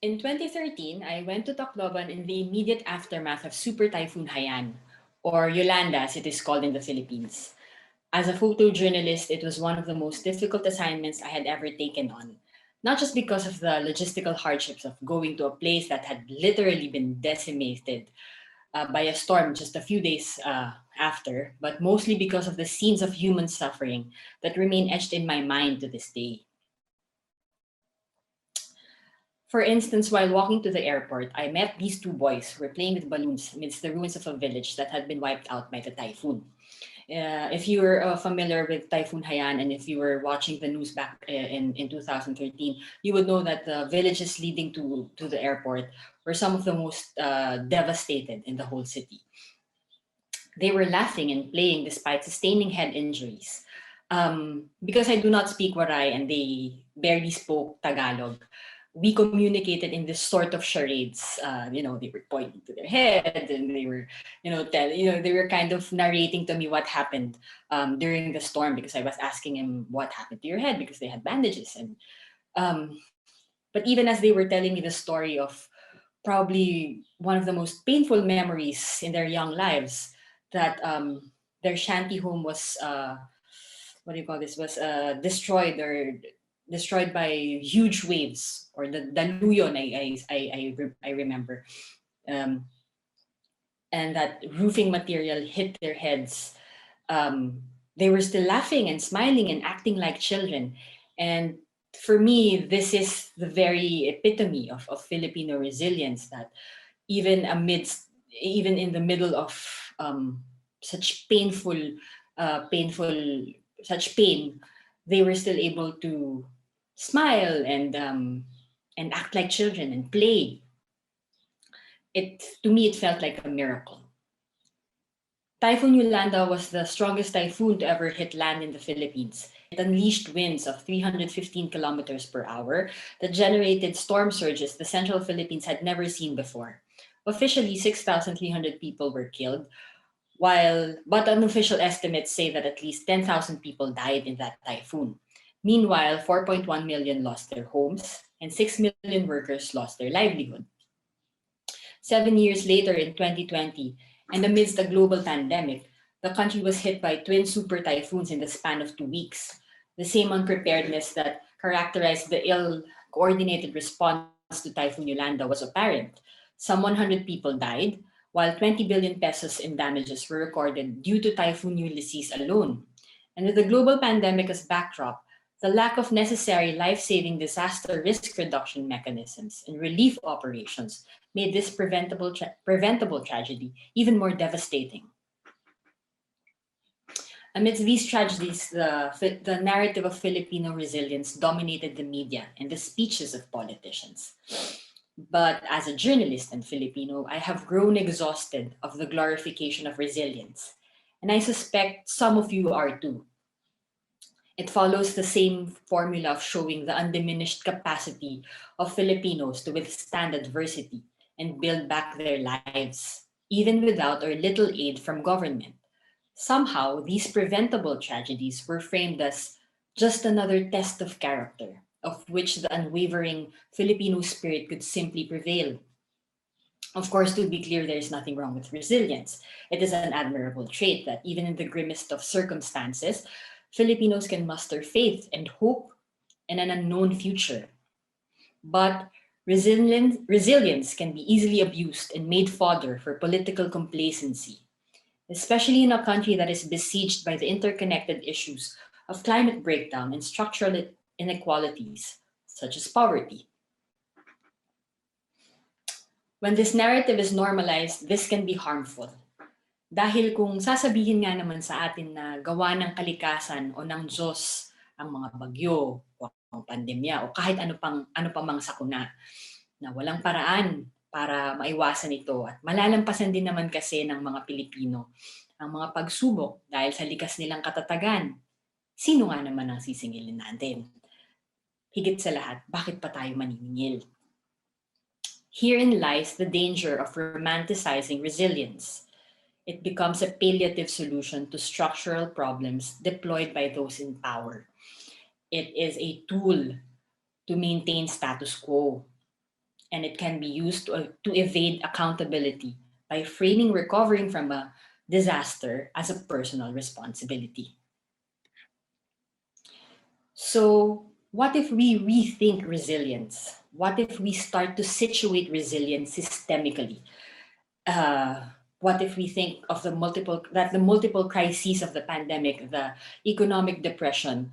In 2013, I went to Tacloban in the immediate aftermath of Super Typhoon Haiyan, or Yolanda as it is called in the Philippines. As a photojournalist, it was one of the most difficult assignments I had ever taken on. Not just because of the logistical hardships of going to a place that had literally been decimated by a storm just a few days after, but mostly because of the scenes of human suffering that remain etched in my mind to this day. For instance, while walking to the airport, I met these two boys who were playing with balloons amidst the ruins of a village that had been wiped out by the typhoon. If you were familiar with Typhoon Haiyan and if you were watching the news back in 2013, you would know that the villages leading to the airport were some of the most devastated in the whole city. They were laughing and playing despite sustaining head injuries. Because I do not speak Waray and they barely spoke Tagalog, we communicated in this sort of charades. They were pointing to their head and they were, they were kind of narrating to me what happened during the storm because I was asking him what happened to your head because they had bandages. Um, but even as they were telling me the story of probably one of the most painful memories in their young lives, that their shanty home was what do you call this was destroyed by huge waves or the daluyon I remember, um, and that roofing material hit their heads. They were still laughing and smiling and acting like children. And for me, this is the very epitome of Filipino resilience, that even in the middle of such painful, such pain, they were still able to smile and act like children and play. To me, it felt like a miracle. Typhoon Yolanda was the strongest typhoon to ever hit land in the Philippines. It unleashed winds of 315 kilometers per hour that generated storm surges the central Philippines had never seen before. Officially, 6,300 people were killed, but unofficial estimates say that at least 10,000 people died in that typhoon. Meanwhile, 4.1 million lost their homes and 6 million workers lost their livelihood. 7 years later, in 2020, and amidst a global pandemic, the country was hit by twin super typhoons in the span of 2 weeks. The same unpreparedness that characterized the ill coordinated response to Typhoon Yolanda was apparent. Some 100 people died, while 20 billion pesos in damages were recorded due to Typhoon Ulysses alone. And with the global pandemic as backdrop, the lack of necessary life-saving disaster risk reduction mechanisms and relief operations made this preventable tragedy even more devastating. Amidst these tragedies, the narrative of Filipino resilience dominated the media and the speeches of politicians. But as a journalist and Filipino, I have grown exhausted of the glorification of resilience. And I suspect some of you are too. It follows the same formula of showing the undiminished capacity of Filipinos to withstand adversity and build back their lives, even without or little aid from government. Somehow, these preventable tragedies were framed as just another test of character, of which the unwavering Filipino spirit could simply prevail. Of course, to be clear, there is nothing wrong with resilience. It is an admirable trait that even in the grimmest of circumstances, Filipinos can muster faith and hope in an unknown future. But resilience can be easily abused and made fodder for political complacency, especially in a country that is besieged by the interconnected issues of climate breakdown and structural inequalities, such as poverty. When this narrative is normalized, this can be harmful. Dahil kung sasabihin nga naman sa atin na gawa ng kalikasan o ng Diyos ang mga bagyo o ang pandemya o kahit ano pa mang sakuna, na walang paraan para maiwasan ito at malalampasan din naman kasi ng mga Pilipino ang mga pagsubok dahil sa likas nilang katatagan, sino nga naman ang sisingilin natin? Higit sa lahat, bakit pa tayo maniningil? Herein lies the danger of romanticizing resilience. It becomes a palliative solution to structural problems deployed by those in power. It is a tool to maintain status quo. and it can be used to evade accountability by framing recovering from a disaster as a personal responsibility. So, what if we rethink resilience? What if we start to situate resilience systemically? Uh, what if we think of the multiple crises of the pandemic, the economic depression,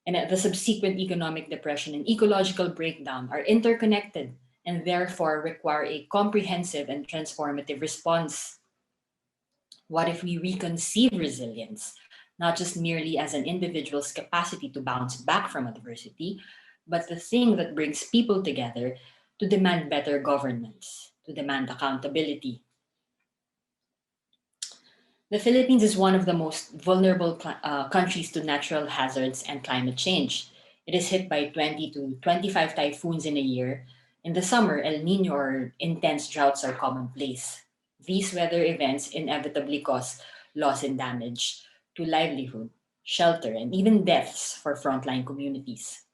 and the subsequent economic depression and ecological breakdown are interconnected and therefore require a comprehensive and transformative response? What if we reconceive resilience, not just merely as an individual's capacity to bounce back from adversity, but the thing that brings people together to demand better governance, to demand accountability? The Philippines is one of the most vulnerable countries to natural hazards and climate change. It is hit by 20 to 25 typhoons in a year. In the summer, El Nino or intense droughts are commonplace. These weather events inevitably cause loss and damage to livelihood, shelter, and even deaths for frontline communities.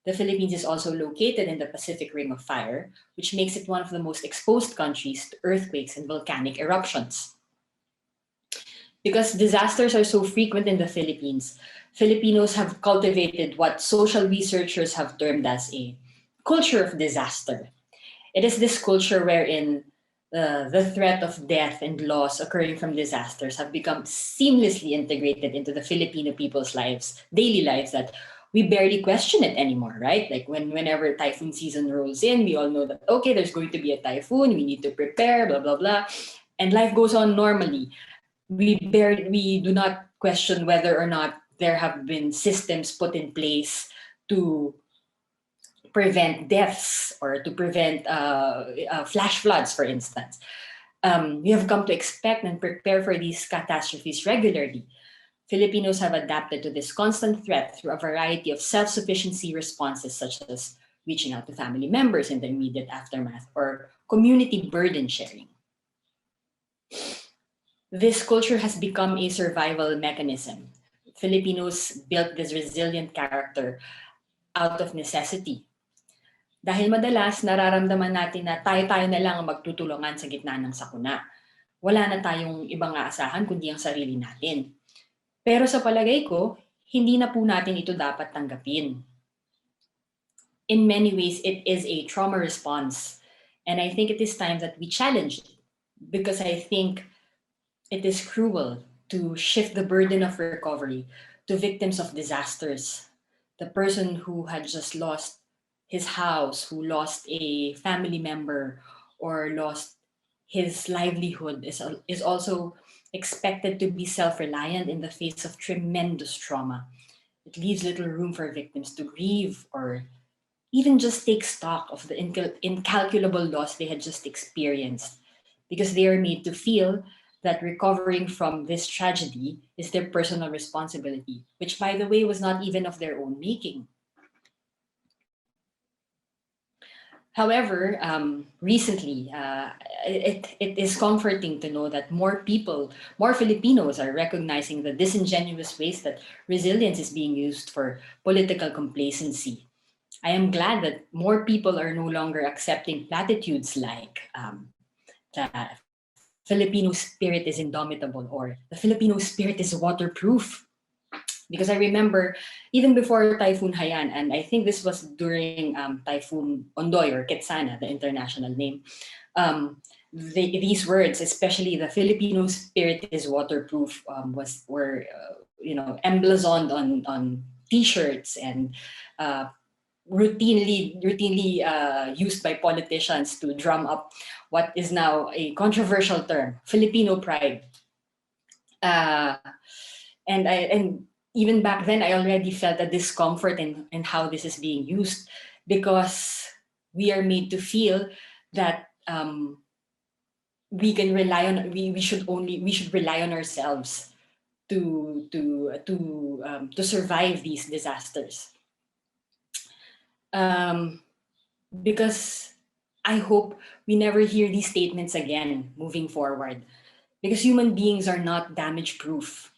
The Philippines is also located in the Pacific Ring of Fire, which makes it one of the most exposed countries to earthquakes and volcanic eruptions. Because disasters are so frequent in the Philippines, Filipinos have cultivated what social researchers have termed as a culture of disaster. It is this culture wherein the threat of death and loss occurring from disasters have become seamlessly integrated into the Filipino people's lives, daily lives, that we barely question it anymore, right? Like whenever typhoon season rolls in, we all know that, okay, there's going to be a typhoon, we need to prepare, blah, blah, blah. And life goes on normally. We do not question whether or not there have been systems put in place to prevent deaths or to prevent flash floods, for instance. We have come to expect and prepare for these catastrophes regularly. Filipinos have adapted to this constant threat through a variety of self-sufficiency responses, such as reaching out to family members in the immediate aftermath or community burden sharing. This culture has become a survival mechanism. Filipinos built this resilient character out of necessity. Dahil madalas nararamdaman natin na tayo-tayo na lang ang magtutulungan sa gitna ng sakuna. Wala na tayong ibang aasahan kundi ang sarili natin. Pero sa palagay ko, hindi na po natin ito dapat tanggapin. In many ways, it is a trauma response. And I think it is time that we challenge it. Because I think it is cruel to shift the burden of recovery to victims of disasters. The person who had just lost his house, who lost a family member, or lost his livelihood is also expected to be self-reliant in the face of tremendous trauma. It leaves little room for victims to grieve or even just take stock of the incalculable loss they had just experienced, because they are made to feel that recovering from this tragedy is their personal responsibility, which, by the way, was not even of their own making. However, recently, it is comforting to know that more people, more Filipinos are recognizing the disingenuous ways that resilience is being used for political complacency. I am glad that more people are no longer accepting platitudes like the Filipino spirit is indomitable or the Filipino spirit is waterproof. Because I remember even before Typhoon Haiyan, and I think this was during Typhoon Ondoy or Ketsana, the international name, these words, especially the Filipino spirit is waterproof, were emblazoned on T-shirts and routinely used by politicians to drum up what is now a controversial term, Filipino pride. And even back then, I already felt a discomfort in how this is being used, because we are made to feel that we can rely on we should rely on ourselves to survive these disasters. Because I hope we never hear these statements again moving forward, because human beings are not damage proof.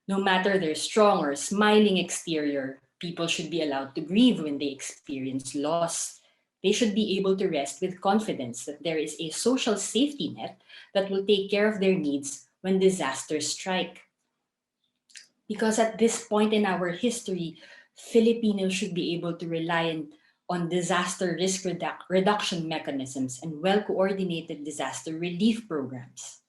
No matter their strong or smiling exterior, people should be allowed to grieve when they experience loss. They should be able to rest with confidence that there is a social safety net that will take care of their needs when disasters strike. Because at this point in our history, Filipinos should be able to rely on disaster risk reduction mechanisms and well coordinated disaster relief programs.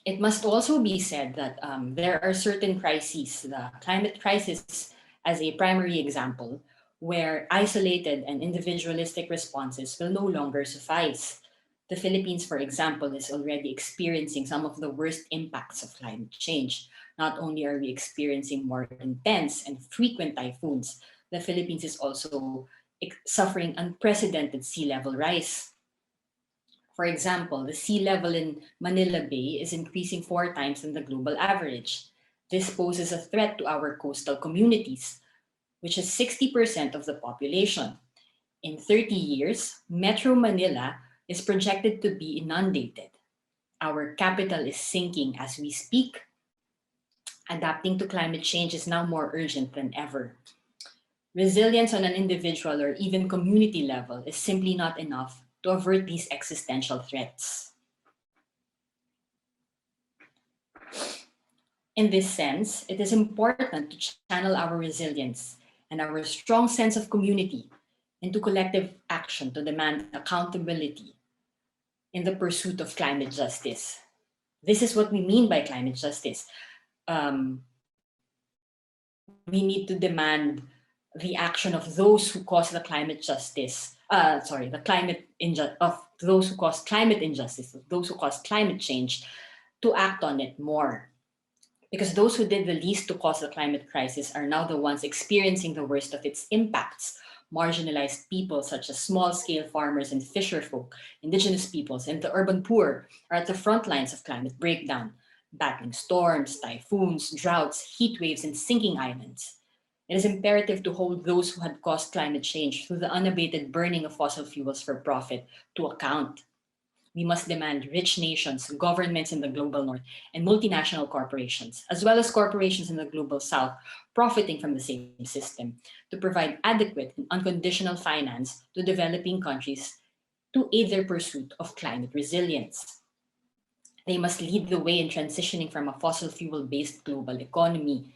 It must also be said that there are certain crises, the climate crisis as a primary example, where isolated and individualistic responses will no longer suffice. The Philippines, for example, is already experiencing some of the worst impacts of climate change. Not only are we experiencing more intense and frequent typhoons, the Philippines is also suffering unprecedented sea level rise. For example, the sea level in Manila Bay is increasing 4 times than the global average. This poses a threat to our coastal communities, which is 60% of the population. In 30 years, Metro Manila is projected to be inundated. Our capital is sinking as we speak. Adapting to climate change is now more urgent than ever. Resilience on an individual or even community level is simply not enough to avert these existential threats. In this sense, it is important to channel our resilience and our strong sense of community into collective action to demand accountability in the pursuit of climate justice. This is what we mean by climate justice. We need to demand the action of those who cause the climate justice. Of those who cause climate injustice, of those who cause climate change, to act on it more. Because those who did the least to cause the climate crisis are now the ones experiencing the worst of its impacts. Marginalized people such as small-scale farmers and fisherfolk, indigenous peoples, and the urban poor are at the front lines of climate breakdown, battling storms, typhoons, droughts, heat waves, and sinking islands. It is imperative to hold those who had caused climate change through the unabated burning of fossil fuels for profit to account. We must demand rich nations, governments in the global north, and multinational corporations, as well as corporations in the global south, profiting from the same system, to provide adequate and unconditional finance to developing countries to aid their pursuit of climate resilience. They must lead the way in transitioning from a fossil fuel-based global economy.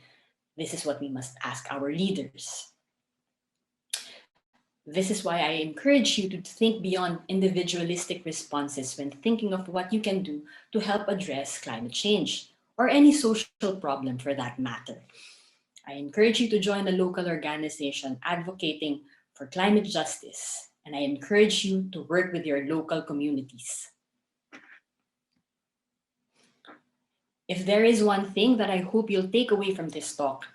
This is what we must ask our leaders. This is why I encourage you to think beyond individualistic responses when thinking of what you can do to help address climate change or any social problem for that matter. I encourage you to join a local organization advocating for climate justice, and I encourage you to work with your local communities. If there is one thing that I hope you'll take away from this talk,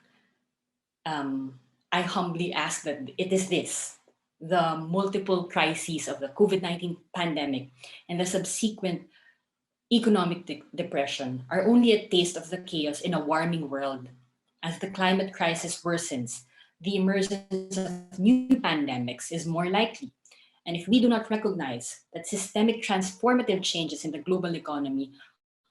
I humbly ask that it is this: the multiple crises of the COVID-19 pandemic and the subsequent economic depression are only a taste of the chaos in a warming world. As the climate crisis worsens, the emergence of new pandemics is more likely. And if we do not recognize that systemic transformative changes in the global economy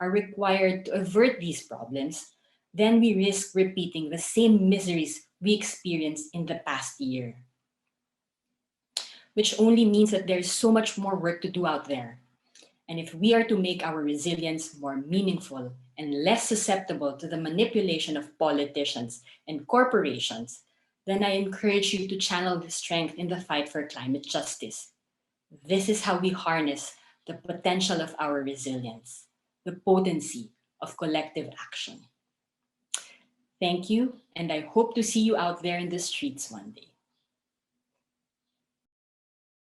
are required to avert these problems, then we risk repeating the same miseries we experienced in the past year. Which only means that there's so much more work to do out there. And if we are to make our resilience more meaningful and less susceptible to the manipulation of politicians and corporations, then I encourage you to channel the strength in the fight for climate justice. This is how we harness the potential of our resilience, the potency of collective action. Thank you, and I hope to see you out there in the streets one day.